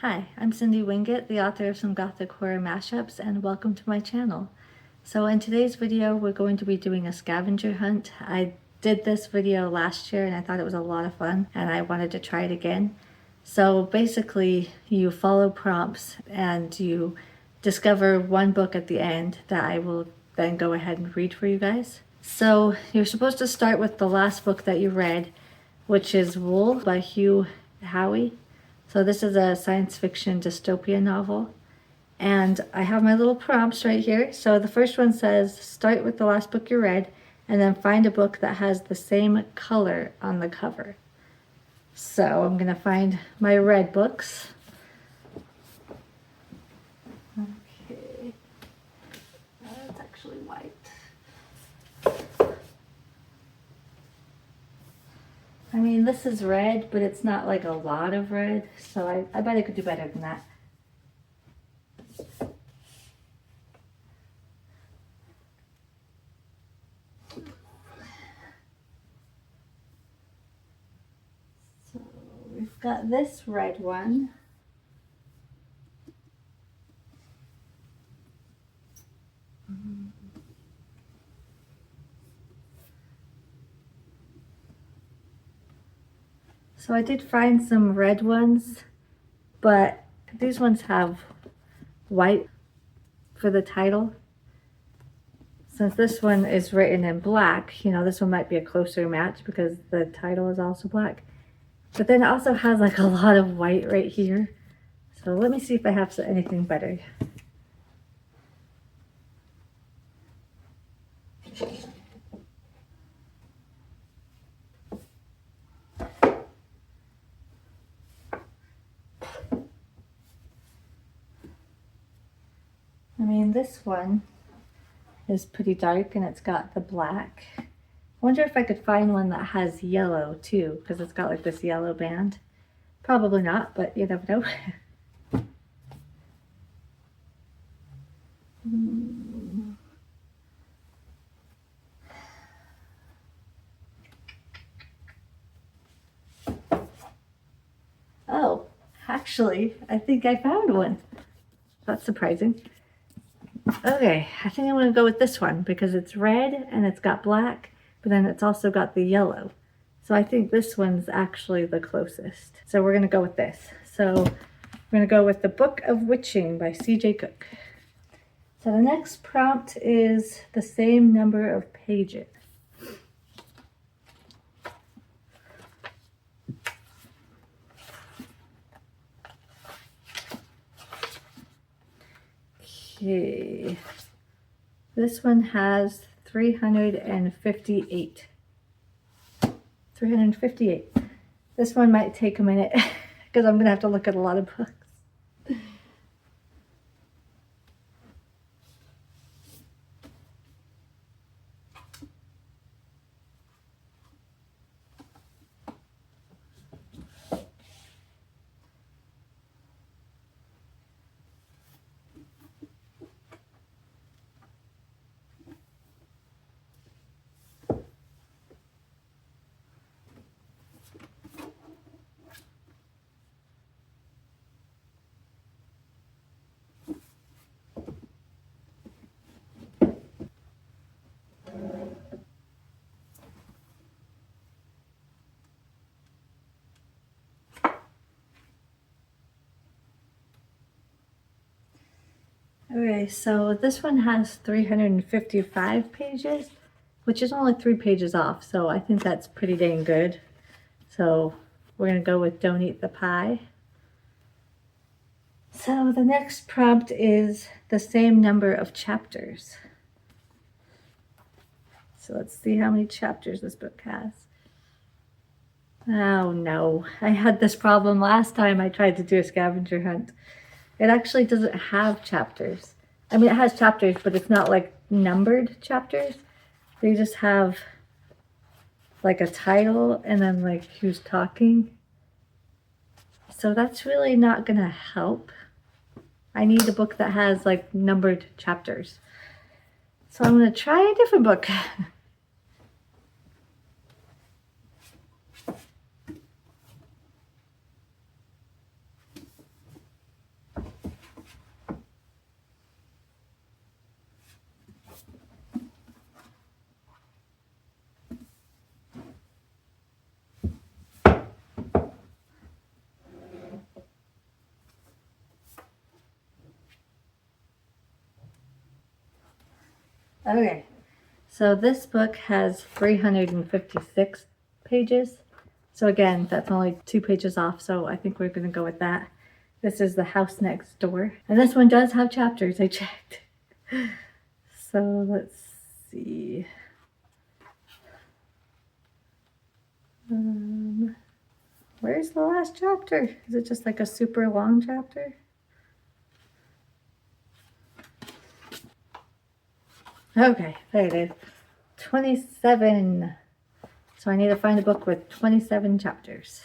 Hi, I'm Cindy Winget, the author of some Gothic horror mashups, and welcome to my channel. So in today's video, we're going to be doing a scavenger hunt. I did this video last year and I thought it was a lot of fun and I wanted to try it again. So basically, you follow prompts and you discover one book at the end that I will then go ahead and read for you guys. So you're supposed to start with the last book that you read, which is Wool by Hugh Howey. So this is a science fiction dystopia novel. And I have my little prompts right here. So the first one says, start with the last book you read, and then find a book that has the same color on the cover. So I'm gonna find my red books. Okay, that's actually white. I mean, this is red, but it's not like a lot of red, so I bet I could do better than that. So we've got this red one. So I did find some red ones, but these ones have white for the title. Since this one is written in black, you know, this one might be a closer match because the title is also black. But then it also has like a lot of white right here. So let me see if I have anything better. I mean, this one is pretty dark and it's got the black. I wonder if I could find one that has yellow too, because it's got like this yellow band. Probably not, but you never know. Oh, actually, I think I found one. That's surprising. Okay, I think I'm gonna go with this one because it's red and it's got black, but then it's also got the yellow. So I think this one's actually the closest. So we're gonna go with this. So we're gonna go with The Book of Witching by C.J. Cook. So the next prompt is the same number of pages. Okay, this one has 358. 358. This one might take a minute because I'm gonna have to look at a lot of books. Okay, so this one has 355 pages, which is only 3 pages off, so I think that's pretty dang good. So we're gonna go with Don't Eat the Pie. So the next prompt is the same number of chapters. So let's see how many chapters this book has. Oh no, I had this problem last time I tried to do a scavenger hunt. It actually doesn't have chapters. I mean, it has chapters, but it's not like numbered chapters. They just have like a title and then like who's talking. So that's really not gonna help. I need a book that has like numbered chapters. So I'm gonna try a different book. Okay, so this book has 356 pages. So again, that's only 2 pages off, so I think we're going to go with that. This is The House Next Door. And this one does have chapters, I checked. So let's see. Where's the last chapter? Is it just like a super long chapter? Okay, there it is. 27. So I need to find a book with 27 chapters.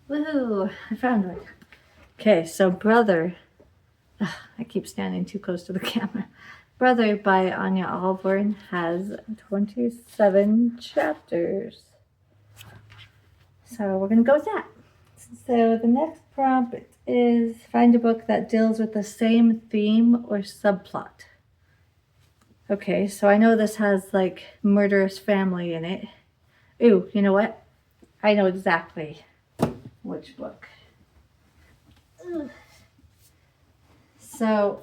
Woohoo! I found one. Okay, so Brother. Ugh, I keep standing too close to the camera. Brother by Anya Alborn has 27 chapters. So we're going to go with that. So the next prompt is find a book that deals with the same theme or subplot. Okay, so I know this has like murderous family in it. Ooh, you know what? I know exactly which book. Ugh. So,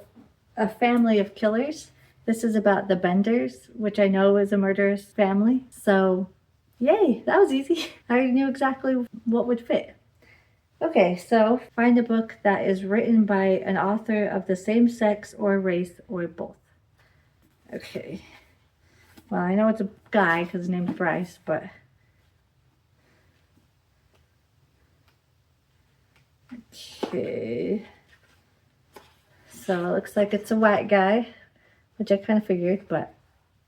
A Family of Killers. This is about the Benders, which I know is a murderous family. So, yay, that was easy. I already knew exactly what would fit. Okay, so find a book that is written by an author of the same sex or race or both. Okay. Well, I know it's a guy because his name's Bryce, but... Okay. So it looks like it's a white guy, which I kind of figured, but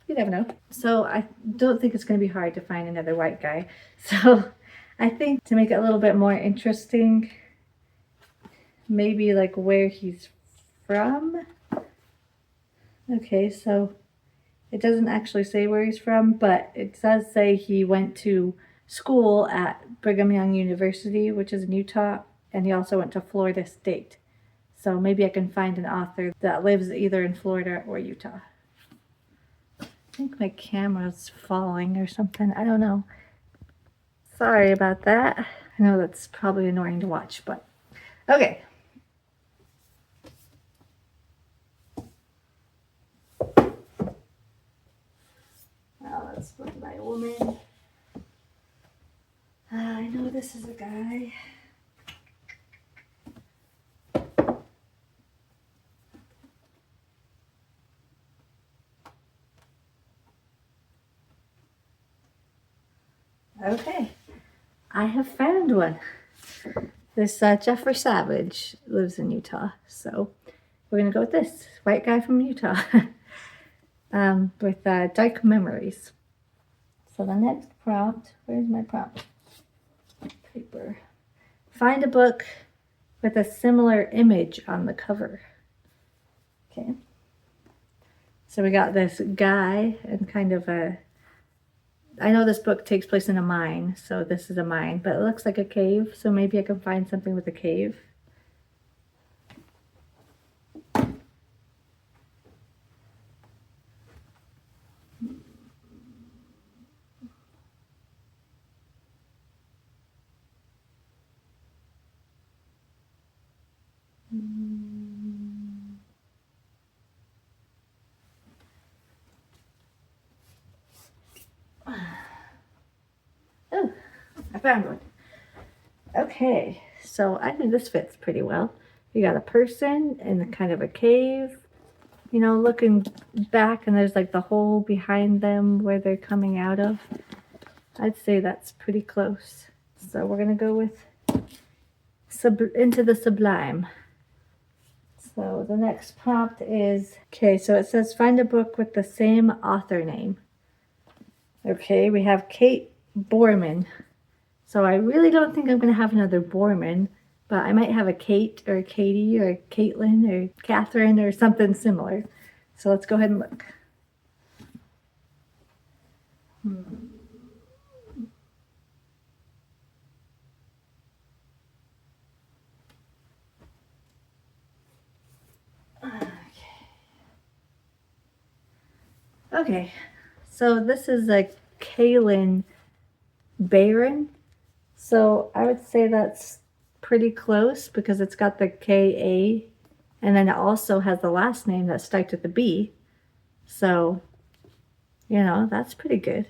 you never know. So I don't think it's going to be hard to find another white guy. So I think to make it a little bit more interesting, maybe like where he's from. Okay, so it doesn't actually say where he's from, but it does say he went to school at Brigham Young University, which is in Utah, and he also went to Florida State. So maybe I can find an author that lives either in Florida or Utah. I think my camera's falling or something. I don't know. Sorry about that. I know that's probably annoying to watch, but okay. Now let's look at my woman. I know this is a guy. Okay, I have found one. This Jeffrey Savage lives in Utah, so we're gonna go with this white guy from Utah with dark memories. So the next prompt, where's my prompt? Paper. Find a book with a similar image on the cover. Okay. So we got this guy and kind of a, I know this book takes place in a mine, so this is a mine, but it looks like a cave, so maybe I can find something with a cave. Oh, I found one. Okay, so I think this fits pretty well. You got a person in kind of a cave, you know, looking back, and there's like the hole behind them where they're coming out of. I'd say that's pretty close. So we're gonna go with into the sublime. So the next prompt is, okay, so it says find a book with the same author name. Okay, we have Kate Borman. So I really don't think I'm going to have another Borman, but I might have a Kate or a Katie or a Caitlin or Catherine or something similar. So let's go ahead and look. Okay, so this is a Kaylin Barron. So I would say that's pretty close because it's got the K-A, and then it also has the last name that starts with the B. So, you know, that's pretty good.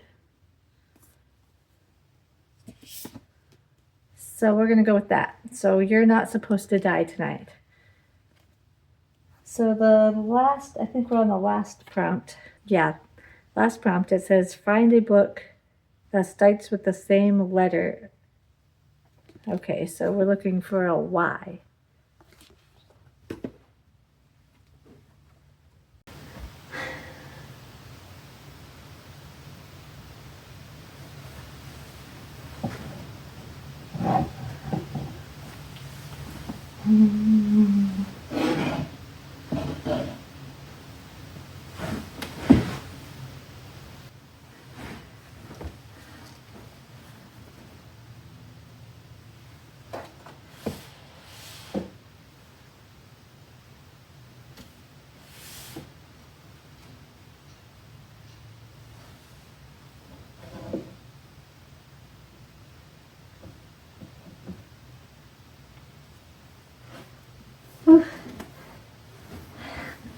So we're going to go with that. So you're not supposed to die tonight. So the last, I think we're on the last prompt. Yeah, last prompt. It says find a book that starts with the same letter. Okay, so we're looking for a Y.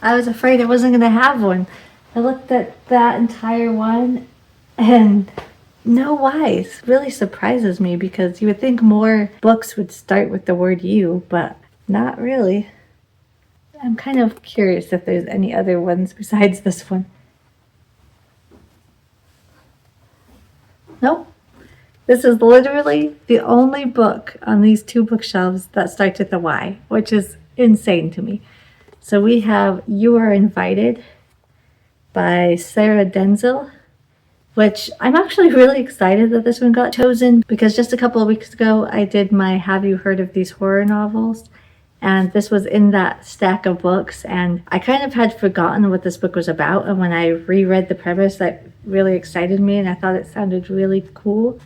I was afraid I wasn't going to have one. I looked at that entire one and no Y's. Really surprises me because you would think more books would start with the word you, but not really. I'm kind of curious if there's any other ones besides this one. Nope. This is literally the only book on these two bookshelves that starts with a Y, which is insane to me. So we have You Are Invited by Sarah Denzel, which I'm actually really excited that this one got chosen because just a couple of weeks ago I did my Have You Heard of These Horror Novels, and this was in that stack of books, and I kind of had forgotten what this book was about, and when I reread the premise that really excited me and I thought it sounded really cool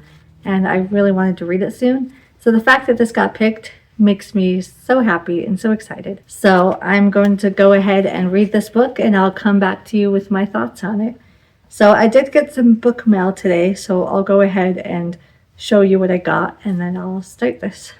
and I really wanted to read it soon. So the fact that this got picked makes me so happy and so excited. So I'm going to go ahead and read this book and I'll come back to you with my thoughts on it. So I did get some book mail today, so I'll go ahead and show you what I got and then I'll start this.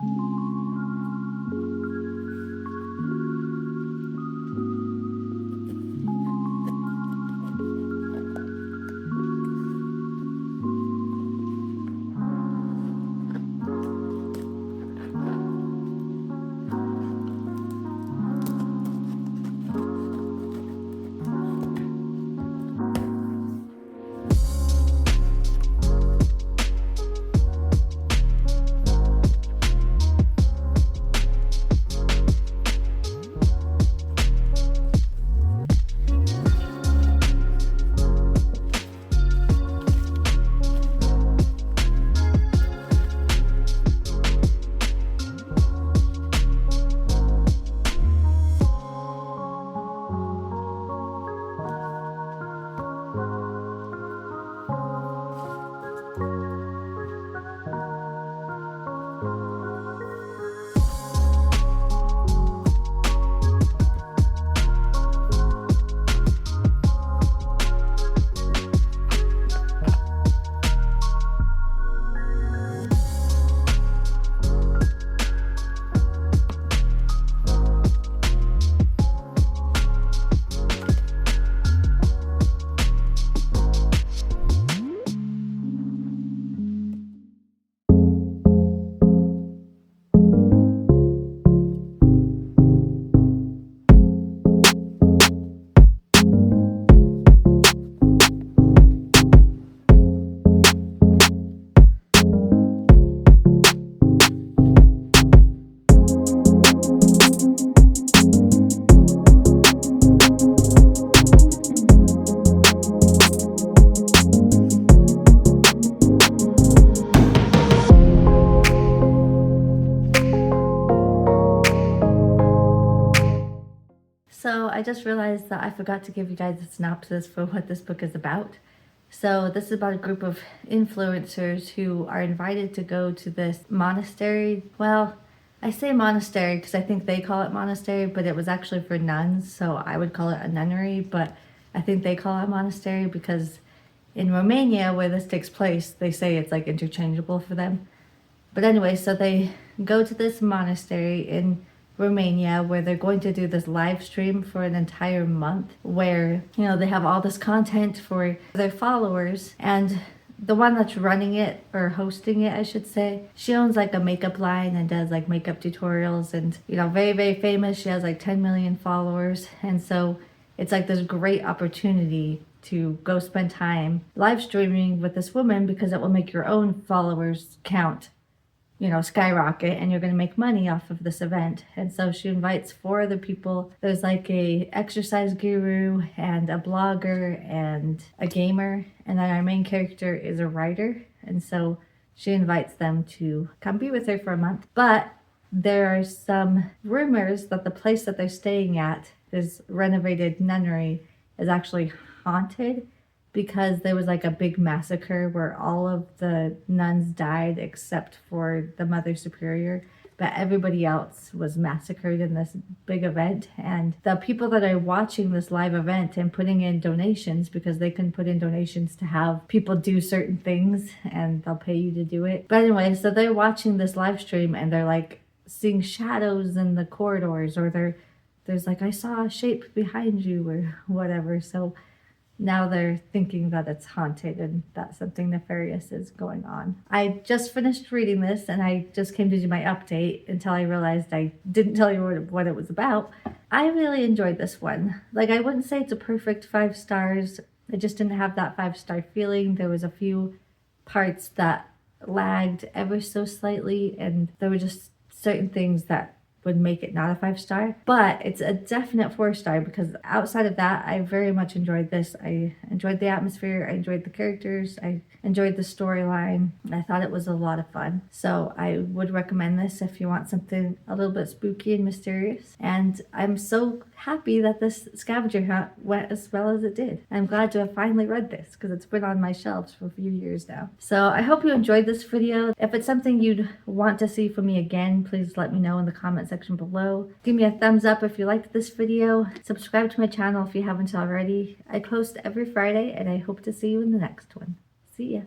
So I just realized that I forgot to give you guys a synopsis for what this book is about. So this is about a group of influencers who are invited to go to this monastery. Well, I say monastery because I think they call it monastery, but it was actually for nuns, so I would call it a nunnery, but I think they call it monastery because in Romania, where this takes place, they say it's like interchangeable for them. But anyway, so they go to this monastery in Romania where they're going to do this live stream for an entire month where, they have all this content for their followers. And the one that's running it, or hosting it, I should say, she owns like a makeup line and does like makeup tutorials and, very, very famous. She has like 10 million followers. And so it's like this great opportunity to go spend time live streaming with this woman because it will make your own followers count, skyrocket, and you're going to make money off of this event. And so she invites 4 other people. There's like a exercise guru and a blogger and a gamer. And then our main character is a writer. And so she invites them to come be with her for a month. But there are some rumors that the place that they're staying at, this renovated nunnery, is actually haunted because there was like a big massacre where all of the nuns died except for the Mother Superior, but everybody else was massacred in this big event. And the people that are watching this live event and putting in donations, because they can put in donations to have people do certain things and they'll pay you to do it. But anyway, so they're watching this live stream and they're like seeing shadows in the corridors, or there's like, I saw a shape behind you or whatever. So now they're thinking that it's haunted and that something nefarious is going on. I just finished reading this and I just came to do my update until I realized I didn't tell you what it was about. I really enjoyed this one. Like, I wouldn't say it's a perfect 5 stars. I just didn't have that 5-star feeling. There was a few parts that lagged ever so slightly, and there were just certain things that would make it not a 5-star, but it's a definite 4-star because outside of that, I very much enjoyed this. I enjoyed the atmosphere, I enjoyed the characters, I enjoyed the storyline. I thought it was a lot of fun. So I would recommend this if you want something a little bit spooky and mysterious. And I'm so happy that this scavenger hunt went as well as it did. I'm glad to have finally read this because it's been on my shelves for a few years now. So I hope you enjoyed this video. If it's something you'd want to see from me again, please let me know in the comment section below. Give me a thumbs up if you liked this video. Subscribe to my channel if you haven't already. I post every Friday and I hope to see you in the next one. See ya.